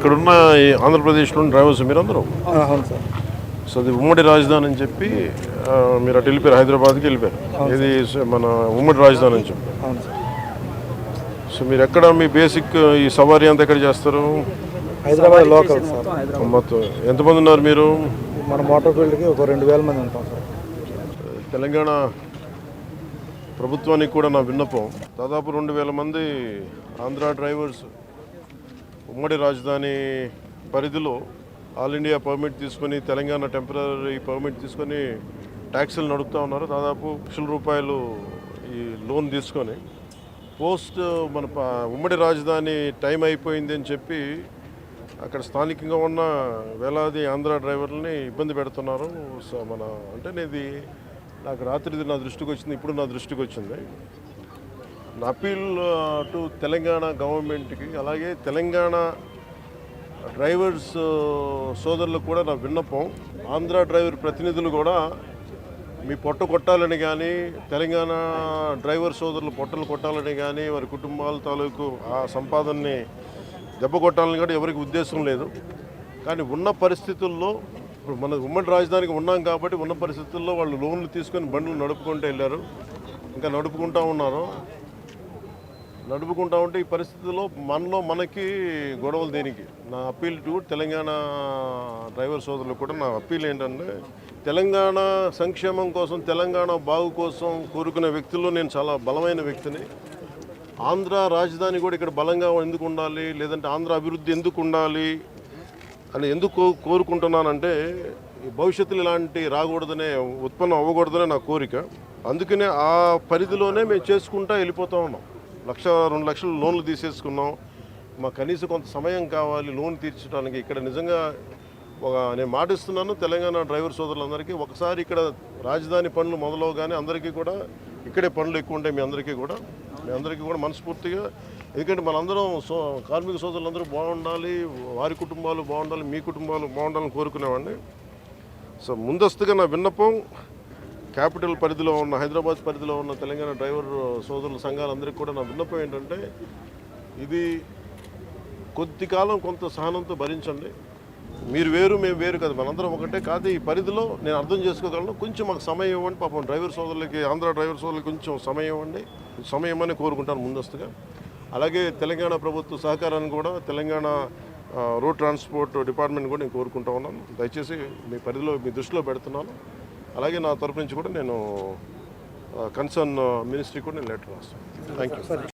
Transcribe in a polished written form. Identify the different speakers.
Speaker 1: ఇక్కడున్న ఈ ఆంధ్రప్రదేశ్లోని డ్రైవర్స్ మీరందరూ
Speaker 2: అవును సార్.
Speaker 1: సో అది ఉమ్మడి రాజధాని అని చెప్పి మీరు అటు వెళ్ళిపోయారు, హైదరాబాద్కి వెళ్ళిపోయారు. ఇది మన ఉమ్మడి రాజధాని అని చెప్పి.
Speaker 2: అవును సార్.
Speaker 1: సో మీరు ఎక్కడ మీ బేసిక్ ఈ సవారీ అంతా ఎక్కడ చేస్తారు?
Speaker 2: Hyderabad local sir.
Speaker 1: మొత్తం ఎంతమంది ఉన్నారు మీరు?
Speaker 2: మన మోటార్ ఫీల్డ్కి ఒక 2000 మంది ఉంటాం సార్.
Speaker 1: తెలంగాణ ప్రభుత్వానికి కూడా నా విన్నపం, దాదాపు 2000 మంది ఆంధ్ర డ్రైవర్స్ ఉమ్మడి రాజధాని పరిధిలో ఆల్ ఇండియా పర్మిట్ తీసుకొని, తెలంగాణ టెంపరీ పర్మిట్ తీసుకొని ట్యాక్సీలు నడుపుతూ ఉన్నారు. దాదాపు ₹1,00,000 ఈ లోన్ తీసుకొని పోస్ట్ మన ఉమ్మడి రాజధాని టైం అయిపోయింది అని చెప్పి అక్కడ స్థానికంగా ఉన్న వేలాది ఆంధ్ర డ్రైవర్లని ఇబ్బంది పెడుతున్నారు. సో ఇది నాకు రాత్రిది నా దృష్టికి వచ్చింది, ఇప్పుడు నా దృష్టికి వచ్చింది. నా అపీల్ టు తెలంగాణ గవర్నమెంట్కి, అలాగే తెలంగాణ డ్రైవర్స్ సోదరులకు కూడా నా విన్నపం, ఆంధ్ర డ్రైవర్ ప్రతినిధులు కూడా మీ పొట్ట కొట్టాలని కానీ, తెలంగాణ డ్రైవర్ సోదరులు పొట్టలు కొట్టాలని కానీ, వారి కుటుంబాల తాలూకు ఆ సంపాదనని దెబ్బ కొట్టాలని కూడా ఎవరికి ఉద్దేశం లేదు. కానీ ఉన్న పరిస్థితుల్లో ఇప్పుడు మన ఉమ్మడి రాజధానికి ఉన్నాం కాబట్టి ఉన్న పరిస్థితుల్లో వాళ్ళు లోన్లు తీసుకొని బండ్లు నడుపుకుంటూ వెళ్ళారు, ఇంకా నడుపుకుంటూ ఉన్నారు. నడుపుకుంటా ఉంటే ఈ పరిస్థితుల్లో మనకి గొడవలు దేనికి? నా అప్పీల్ టు తెలంగాణ డ్రైవర్ సోదరులకు కూడా నా అప్పీల్ ఏంటంటే, తెలంగాణ సంక్షేమం కోసం, తెలంగాణ బాగు కోసం కోరుకునే వ్యక్తుల్లో నేను చాలా బలమైన వ్యక్తిని. ఆంధ్ర రాజధాని కూడా ఇక్కడ బలంగా ఎందుకు ఉండాలి, లేదంటే ఆంధ్ర అభివృద్ధి ఎందుకు ఉండాలి అని ఎందుకు కోరుకుంటున్నానంటే, భవిష్యత్తులో ఇలాంటి రాకూడదనే, ఉత్పన్నం అవ్వకూడదనే నా కోరిక. అందుకనే ఆ పరిధిలోనే మేము చేసుకుంటూ వెళ్ళిపోతూ ఉన్నాం. 1,00,000-2 లక్షలు లోన్లు తీసేసుకున్నాం. మాకు కనీసం కొంత సమయం కావాలి లోన్ తీర్చడానికి. ఇక్కడ నిజంగా నేను మాటిస్తున్నాను తెలంగాణ డ్రైవర్ సోదరులందరికీ, ఒకసారి ఇక్కడ రాజధాని పనులు మొదలవగానే అందరికీ కూడా ఇక్కడే పనులు ఎక్కువ ఉంటాయి. మీ అందరికీ కూడా మనస్ఫూర్తిగా, ఎందుకంటే మనందరం కార్మిక సోదరులందరూ బాగుండాలి, వారి కుటుంబాలు బాగుండాలి, మీ కుటుంబాలు బాగుండాలని కోరుకునేవాడిని. సో ముందస్తుగా నా విన్నపం, క్యాపిటల్ పరిధిలో ఉన్న, హైదరాబాద్ పరిధిలో ఉన్న తెలంగాణ డ్రైవర్ సోదరుల సంఘాలందరికీ కూడా నా విన్నపం ఏంటంటే, ఇది కొద్ది కాలం కొంత సహనంతో భరించండి. మీరు వేరు, మేము వేరు కదా, మనందరం ఒకటే. కాదు, ఈ పరిధిలో నేను అర్థం చేసుకోగలను. కొంచెం మాకు సమయం ఇవ్వండి. పాపం డ్రైవర్ సోదరులకి, ఆంధ్ర డ్రైవర్ సోదరులకి కొంచెం సమయం ఇవ్వండి. సమయం అని కోరుకుంటాను ముందస్తుగా. అలాగే తెలంగాణ ప్రభుత్వ సహకారాన్ని కూడా, తెలంగాణ రోడ్ ట్రాన్స్పోర్ట్ డిపార్ట్మెంట్ కూడా నేను కోరుకుంటా ఉన్నాను. దయచేసి మీ పరిధిలో, మీ దృష్టిలో పెడుతున్నాను. అలాగే నా తరపు నుంచి కూడా నేను కన్సర్న్ మినిస్ట్రీ కూడా నేను లెటర్ రాస్తాను. Thank you.